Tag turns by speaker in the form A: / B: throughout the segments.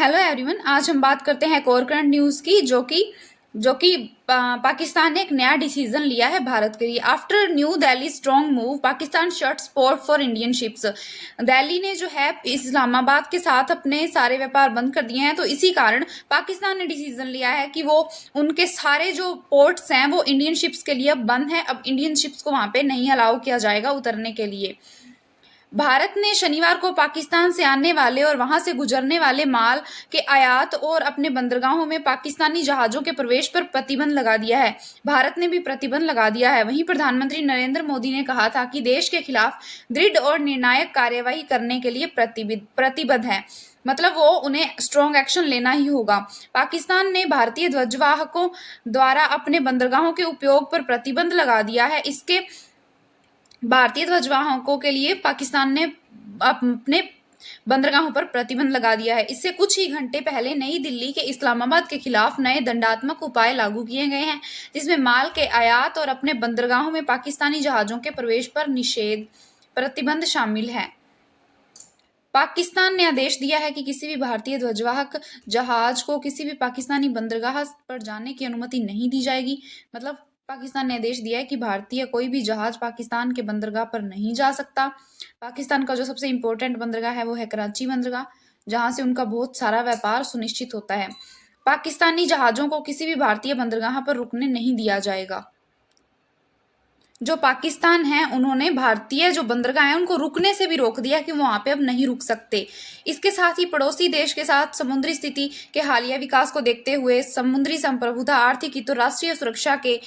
A: Hello everyone, आज हम बात करते हैं कोर करंट न्यूज़ की जो कि पाकिस्तान ने एक नया डिसीजन लिया है भारत के लिए। After new Delhi strong move, Pakistan shuts port for Indian ships. Delhi ने जो है इस्लामाबाद के साथ अपने सारे व्यापार बंद कर दिए हैं, तो इसी कारण पाकिस्तान ने डिसीजन लिया है कि वो उनके सारे जो पोर्ट्स हैं वो इंडियन शिप्स के लिए अब बंद है। अब इंडियन शिप्स को वहाँ पे नहीं अलाउ किया जाएगा उतरने के लिए। भारत ने शनिवार को पाकिस्तान से आने वाले और वहां से गुजरने वाले माल के आयात और अपने बंदरगाहों में पाकिस्तानी जहाजों के प्रवेश पर प्रतिबंध लगा दिया है। भारत ने भी प्रतिबंध लगा दिया है। वहीं प्रधानमंत्री नरेंद्र मोदी ने कहा था कि देश के खिलाफ दृढ़ और निर्णायक कार्यवाही करने के लिए प्रतिबद्ध है। मतलब वो उन्हें स्ट्रॉन्ग एक्शन लेना ही होगा। पाकिस्तान ने भारतीय ध्वजवाहकों द्वारा अपने बंदरगाहों के उपयोग पर प्रतिबंध लगा दिया है। इसके भारतीय ध्वजवाहकों के लिए पाकिस्तान ने अपने बंदरगाहों पर प्रतिबंध लगा दिया है। इससे कुछ ही घंटे पहले नई दिल्ली के इस्लामाबाद के खिलाफ नए दंडात्मक उपाय लागू किए गए हैं, जिसमें माल के आयात और अपने बंदरगाहों में पाकिस्तानी जहाजों के प्रवेश पर निषेध प्रतिबंध शामिल है। पाकिस्तान ने आदेश दिया है कि किसी भी भारतीय ध्वजवाहक जहाज को किसी भी पाकिस्तानी बंदरगाह पर जाने की अनुमति नहीं दी जाएगी। मतलब पाकिस्तान ने आदेश दिया है कि भारतीय कोई भी जहाज पाकिस्तान के बंदरगाह पर नहीं जा सकता। पाकिस्तान का जो सबसे इम्पोर्टेंट बंदरगाह है वो है कराची बंदरगाह, जहां से उनका बहुत सारा व्यापार सुनिश्चित होता है। पाकिस्तानी जहाजों को किसी भी भारतीय बंदरगाह पर रुकने नहीं दिया जाएगा। जो पाकिस्तान है उन्होंने भारतीय जो बंदरगाह है उनको रुकने से भी रोक दिया कि वो वहां पे अब नहीं रुक सकते। इसके साथ ही पड़ोसी देश के साथ समुद्री स्थिति के हालिया विकास को देखते हुए समुद्री संप्रभुता, आर्थिक हितों, राष्ट्रीय सुरक्षा के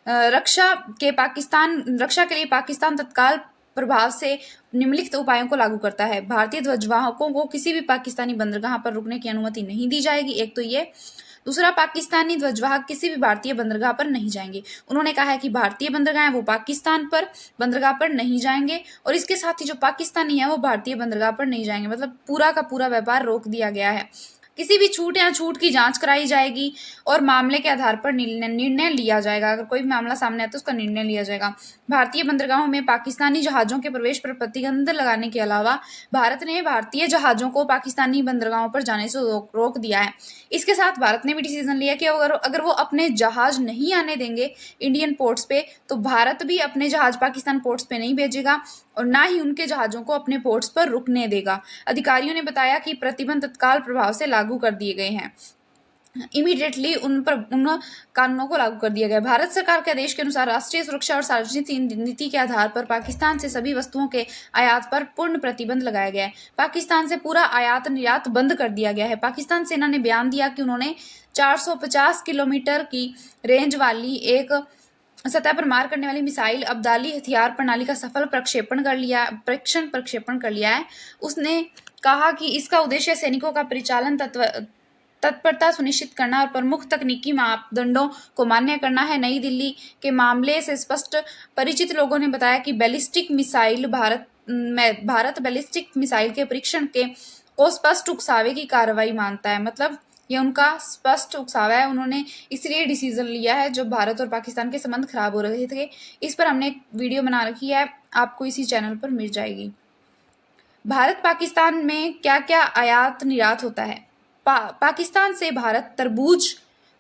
A: रक्षा के लिए पाकिस्तान तत्काल प्रभाव से निम्नलिखित उपायों को लागू करता है। भारतीय ध्वजवाहकों को किसी भी पाकिस्तानी बंदरगाह पर रुकने की अनुमति नहीं दी जाएगी। एक तो ये, दूसरा, पाकिस्तानी ध्वजवाहक किसी भी भारतीय बंदरगाह पर नहीं जाएंगे। उन्होंने कहा है कि भारतीय बंदरगाह है वो पाकिस्तान पर बंदरगाह पर नहीं जाएंगे, और इसके साथ ही जो पाकिस्तानी है वो भारतीय बंदरगाह पर नहीं जाएंगे। मतलब पूरा का पूरा व्यापार रोक दिया गया है। किसी भी छूट या छूट की जांच कराई जाएगी और मामले के आधार पर निर्णय लिया जाएगा। अगर कोई भी मामला सामने आता है तो उसका निर्णय लिया जाएगा। भारतीय बंदरगाहों में पाकिस्तानी जहाजों के प्रवेश पर प्रतिबंध लगाने के अलावा भारत ने भारतीय जहाजों को पाकिस्तानी बंदरगाहों पर जाने से रोक दिया है। इसके साथ भारत ने भी डिसीजन लिया कि अगर वो अपने जहाज नहीं आने देंगे इंडियन पोर्ट्स पे, तो भारत भी अपने जहाज पाकिस्तान पोर्ट्स पे नहीं भेजेगा और ना ही उनके जहाजों को अपने पोर्ट्स पर रुकने देगा। अधिकारियों ने बताया कि प्रतिबंध तत्काल प्रभाव से लागू कर दिए गए हैं। इमीडिएटली उन कानूनों को लागू कर दिया गया। भारत सरकार के आदेश के अनुसार राष्ट्रीय सुरक्षा और सार्वजनिक नीति के आधार पर पाकिस्तान से सभी वस्तुओं के आयात पर पूर्ण प्रतिबंध लगाया गया है। पाकिस्तान से पूरा आयात निर्यात बंद कर दिया गया है। पाकिस्तान सेना ने बयान दिया कि उन्होंने 450 किलोमीटर की रेंज वाली एक सतह पर मार करने वाली मिसाइल अब्दाली हथियार प्रणाली का सफल प्रक्षेपण कर लिया है। उसने कहा कि इसका उद्देश्य सैनिकों का परिचालन तत्परता सुनिश्चित करना और प्रमुख तकनीकी मापदंडों को मान्य करना है। नई दिल्ली के मामले से स्पष्ट परिचित लोगों ने बताया कि भारत बैलिस्टिक मिसाइल के परीक्षण को स्पष्ट उकसावे की कार्रवाई मानता है। मतलब ये उनका स्पष्ट उकसावा है। उन्होंने इसलिए डिसीजन लिया है। जो भारत और पाकिस्तान के संबंध खराब हो रहे थे, इस पर हमने एक वीडियो बना रखी है, आपको इसी चैनल पर मिल जाएगी। भारत पाकिस्तान में क्या क्या आयात निर्यात होता है। पाकिस्तान से भारत तरबूज,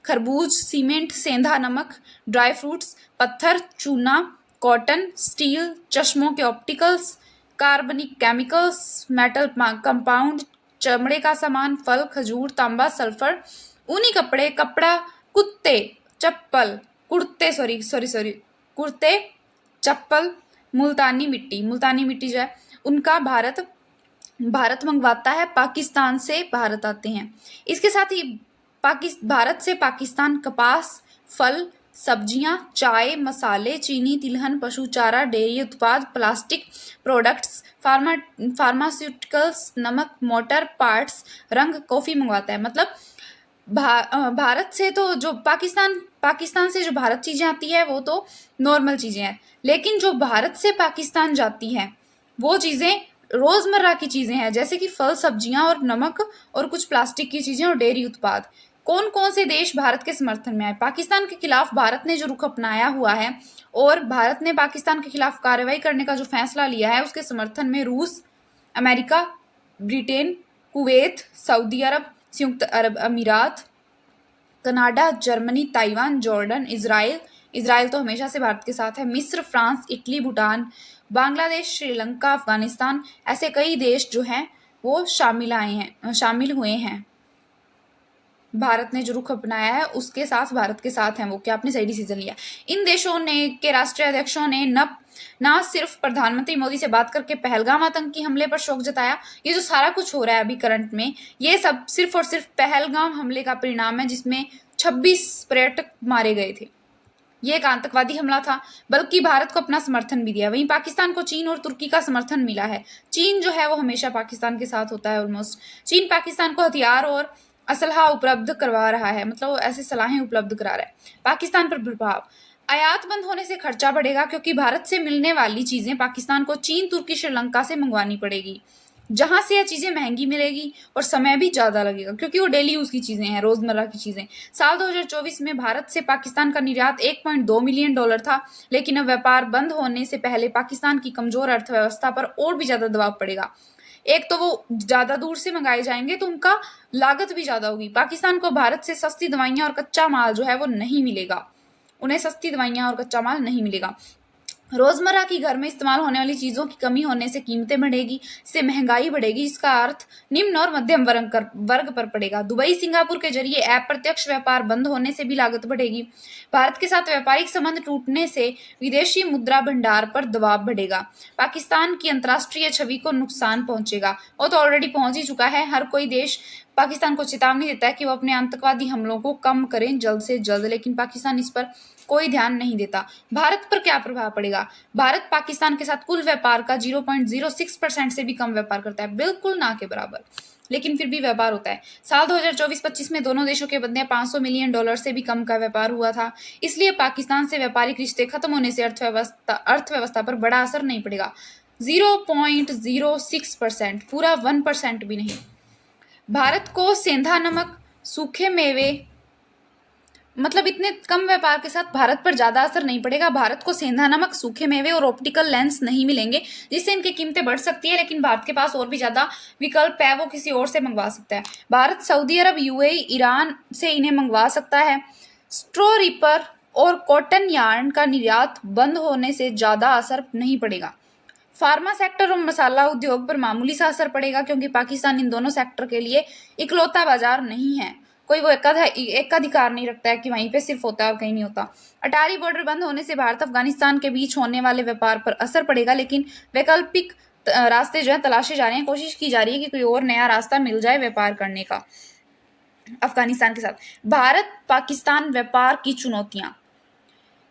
A: खरबूज, सीमेंट, सेंधा नमक, ड्राई फ्रूट्स, पत्थर, चूना, कॉटन, स्टील, चश्मों के ऑप्टिकल्स, कार्बनिक केमिकल्स, मेटल कंपाउंड, चमड़े का सामान, फल, खजूर, तांबा, सल्फर, ऊनी कपड़े, कपड़ा, कुर्ते, चप्पल, मुल्तानी मिट्टी जो है उनका भारत मंगवाता है। पाकिस्तान से भारत आते हैं। इसके साथ ही भारत से पाकिस्तान कपास, फल, सब्जियां, चाय, मसाले, चीनी, तिलहन, पशु चारा, डेयरी उत्पाद, प्लास्टिक प्रोडक्ट्स, फार्मास्यूटिकल्स, नमक, मोटर पार्ट्स, रंग, कॉफी मंगवाता है। मतलब भारत से तो जो पाकिस्तान से जो भारत चीजें आती है वो तो नॉर्मल चीजें हैं, लेकिन जो भारत से पाकिस्तान जाती हैं वो चीजें रोजमर्रा की चीजें हैं, जैसे कि फल, सब्जियां और नमक, और कुछ प्लास्टिक की चीजें और डेयरी उत्पाद। कौन कौन से देश भारत के समर्थन में आए। पाकिस्तान के खिलाफ भारत ने जो रुख अपनाया हुआ है और भारत ने पाकिस्तान के खिलाफ कार्रवाई करने का जो फैसला लिया है उसके समर्थन में रूस, अमेरिका, ब्रिटेन, कुवैत, सऊदी अरब, संयुक्त अरब अमीरात, Canada, Germany, Taiwan, Jordan, Israel, Israel तो हमेशा से भारत के साथ है, मिस्र, फ्रांस, इटली, भूटान, बांग्लादेश, श्रीलंका, अफगानिस्तान, ऐसे कई देश जो हैं वो शामिल हुए हैं। भारत ने जो रुख अपनाया है उसके साथ भारत के साथ हैं वो, क्या आपने सही डिसीजन लिया। इन देशों ने के राष्ट्रीय अध्यक्षों ने ना सिर्फ प्रधानमंत्री मोदी से बात करके पहलगाम आतंकी हमले पर शोक जताया, ये जो सारा कुछ हो रहा है अभी करंट में, ये सब सिर्फ और सिर्फ पहलगाम हमले का परिणाम है जिसमें 26 पर्यटक मारे गए थे। ये एक आतंकवादी हमला था, बल्कि भारत को अपना समर्थन भी दिया। वहीं पाकिस्तान को चीन और तुर्की का समर्थन मिला है। चीन जो है वो हमेशा पाकिस्तान के साथ होता है ऑलमोस्ट। चीन पाकिस्तान को हथियार और असलहा उपलब्ध करवा रहा है, मतलब ऐसे सलाहें उपलब्ध करा रहा है। पाकिस्तान पर प्रभाव, आयात बंद होने से खर्चा बढ़ेगा क्योंकि भारत से मिलने वाली चीजें पाकिस्तान को चीन, तुर्की, श्रीलंका से मंगवानी पड़ेगी, जहां से यह चीजें महंगी मिलेगी और समय भी ज्यादा लगेगा क्योंकि वो डेली यूज की चीजें हैं, रोजमर्रा की चीजें। साल 2024 में भारत से पाकिस्तान का निर्यात 1.2 मिलियन डॉलर था, लेकिन अब व्यापार बंद होने से पहले पाकिस्तान की कमजोर अर्थव्यवस्था पर और भी ज्यादा दबाव पड़ेगा। एक तो वो ज्यादा दूर से मंगाए जाएंगे तो उनका लागत भी ज्यादा होगी। पाकिस्तान को भारत से सस्ती दवाइयां और कच्चा माल जो है वो नहीं मिलेगा, उन्हें सस्ती दवाइयां और कच्चा माल नहीं मिलेगा। रोजमर्रा की घर में इस्तेमाल होने वाली चीजों की कमी होने से कीमतें बढ़ेगी, इससे महंगाई बढ़ेगी, जिसका अर्थ निम्न और मध्यम वर्ग पर पड़ेगा। दुबई, सिंगापुर के जरिए अप्रत्यक्ष व्यापार बंद होने से भी लागत बढ़ेगी। भारत के साथ व्यापारिक संबंध टूटने से विदेशी मुद्रा भंडार पर दबाव बढ़ेगा। पाकिस्तान की अंतर्राष्ट्रीय छवि को नुकसान पहुंचेगा, वो तो ऑलरेडी पहुंच ही चुका है। हर कोई देश पाकिस्तान को चेतावनी देता है कि वो अपने आतंकवादी हमलों को कम करें जल्द से जल्द, लेकिन पाकिस्तान इस पर कोई ध्यान नहीं देता। भारत पर क्या प्रभाव पड़ेगा? भारत पाकिस्तान के साथ कुल व्यापार का 0.06% से भी कम व्यापार करता है, बिल्कुल ना के बराबर, लेकिन फिर भी व्यापार होता है। साल 2024-25 में दोनों देशों के मध्य 500 मिलियन डॉलर से भी कम का व्यापार हुआ था। इसलिए पाकिस्तान से व्यापारिक रिश्ते खत्म होने से अर्थव्यवस्था पर बड़ा असर नहीं पड़ेगा। 0.06%, पूरा 1% भी नहीं। भारत को सेंधा नमक, सूखे मेवे, मतलब इतने कम व्यापार के साथ भारत पर ज्यादा असर नहीं पड़ेगा। भारत को सेंधा नमक, सूखे मेवे और ऑप्टिकल लेंस नहीं मिलेंगे, जिससे इनकी कीमतें बढ़ सकती है, लेकिन भारत के पास और भी ज्यादा विकल्प है, वो किसी और से मंगवा सकता है। भारत सऊदी अरब, यूएई, ईरान से इन्हें मंगवा सकता है। स्ट्रॉ रीपर और कॉटन यार्न का निर्यात बंद होने से ज्यादा असर नहीं पड़ेगा। फार्मा सेक्टर और मसाला उद्योग पर मामूली सा असर पड़ेगा क्योंकि पाकिस्तान इन दोनों सेक्टर के लिए इकलौता बाजार नहीं है, कोई वो एकाधिकार नहीं रखता है कि वहीं पे सिर्फ होता है और कहीं नहीं होता। अटारी बॉर्डर बंद होने से भारत अफगानिस्तान के बीच होने वाले व्यापार पर असर पड़ेगा, लेकिन वैकल्पिक रास्ते जो है तलाशे जा रहे हैं, कोशिश की जा रही है कि कोई और नया रास्ता मिल जाए व्यापार करने का अफगानिस्तान के साथ। भारत पाकिस्तान व्यापार की चुनौतियां,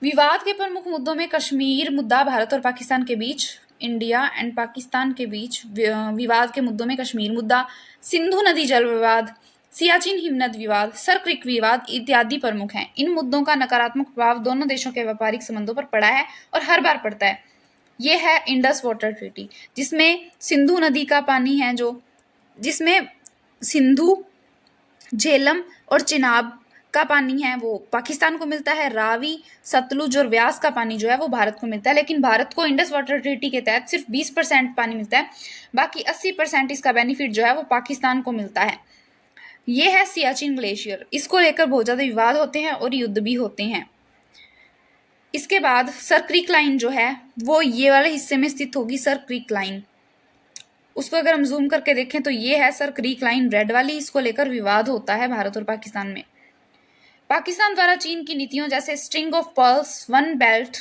A: विवाद के प्रमुख मुद्दों में कश्मीर मुद्दा, भारत और पाकिस्तान के बीच, इंडिया एंड पाकिस्तान के बीच विवाद के मुद्दों में कश्मीर मुद्दा, सिंधु नदी जल विवाद, सियाचिन हिमनद विवाद, सर क्रिक विवाद इत्यादि प्रमुख हैं। इन मुद्दों का नकारात्मक प्रभाव दोनों देशों के व्यापारिक संबंधों पर पड़ा है और हर बार पड़ता है। ये है इंडस वाटर ट्रीटी, जिसमें सिंधु नदी का पानी है, जिसमें सिंधु, झेलम और चिनाब का पानी है वो पाकिस्तान को मिलता है। रावी, सतलुज और व्यास का पानी जो है वो भारत को मिलता है, लेकिन भारत को इंडस वाटर ट्रीटी के तहत सिर्फ 20% पानी मिलता है, बाकी 80% इसका बेनिफिट जो है वो पाकिस्तान को मिलता है। ये है सियाचिन ग्लेशियर, इसको लेकर बहुत ज्यादा विवाद होते हैं और युद्ध भी होते हैं। इसके बाद सर क्रीक लाइन जो है वो ये वाले हिस्से में स्थित होगी, सर क्रीक लाइन। उसको अगर हम जूम करके देखें तो ये है सर क्रीक लाइन रेड वाली, इसको लेकर विवाद होता है भारत और पाकिस्तान में। पाकिस्तान द्वारा चीन की नीतियों जैसे string of pearls, one belt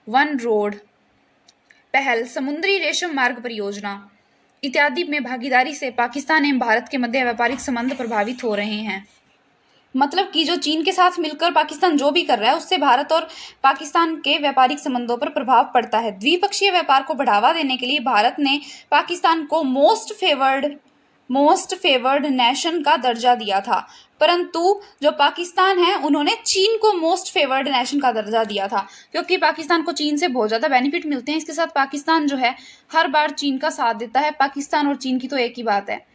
A: one road पहल, समुद्री रेशम मार्ग परियोजना इत्यादि में भागीदारी से पाकिस्तान एवं भारत के मध्य व्यापारिक संबंध प्रभावित हो रहे हैं। मतलब कि जो चीन के साथ मिलकर पाकिस्तान जो भी कर रहा है उससे भारत और पाकिस्तान के व्यापारिक संबंधों पर प्रभाव पड़ता है। द्विपक्षीय व्यापार को बढ़ावा देने के लिए भारत ने पाकिस्तान को मोस्ट फेवर्ड नेशन का दर्जा दिया था, परंतु जो पाकिस्तान है उन्होंने चीन को मोस्ट फेवर्ड नेशन का दर्जा दिया था, क्योंकि पाकिस्तान को चीन से बहुत ज़्यादा बेनिफिट मिलते हैं। इसके साथ पाकिस्तान जो है हर बार चीन का साथ देता है। पाकिस्तान और चीन की तो एक ही बात है।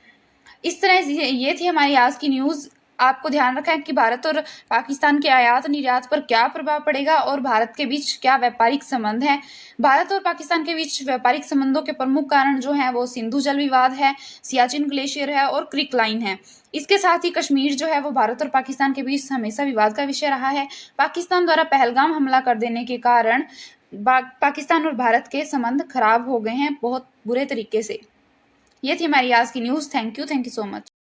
A: इस तरह ये थी हमारी आज की न्यूज़। आपको ध्यान रखना है कि भारत और पाकिस्तान के आयात निर्यात पर क्या प्रभाव पड़ेगा और भारत के बीच क्या व्यापारिक संबंध हैं। भारत और पाकिस्तान के बीच व्यापारिक संबंधों के प्रमुख कारण जो हैं वो सिंधु जल विवाद है, सियाचिन ग्लेशियर है और क्रिक लाइन है। इसके साथ ही कश्मीर जो है वो भारत और पाकिस्तान के बीच हमेशा विवाद का विषय रहा है। पाकिस्तान द्वारा पहलगाम हमला कर देने के कारण पाकिस्तान और भारत के संबंध खराब हो गए हैं बहुत बुरे तरीके से। ये थी हमारी आज की news. Thank you so much.